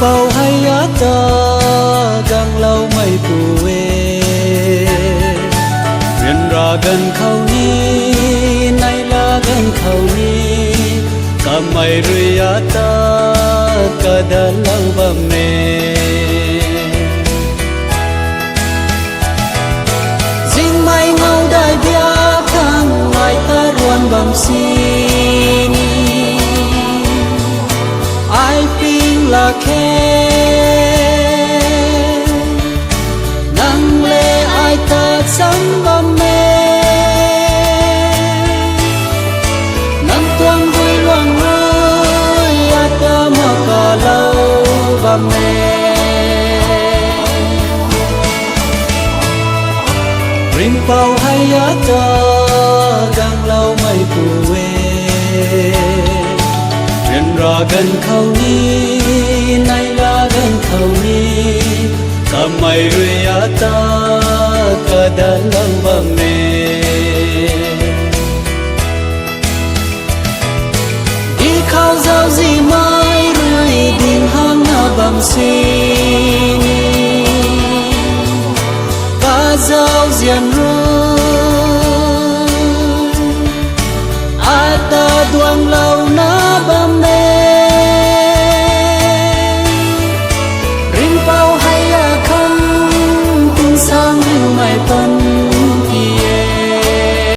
bao hay ta gang lâu mây phù Riêng ra gần khâu ni nay là gần khâu ni cả mây rưỡi ta cả đã lâu và mê riêng mây ngâu đại bia thang ngày ta ruan bầm xin ai pin là khe nắng lệ ai ta sáng bầm mê nắng tuang vui loang rơi ta mà cả lâu bầm mê ring bao hay ta gang lâu mây phù Riêng ra gần khâu ni nay là gần khâu ni cả mây rưỡi ta cả đã lâu và mê đi khao giao gì mai rưỡi đình hang na bầm xin cả giao diền rơi ta đoan lâu na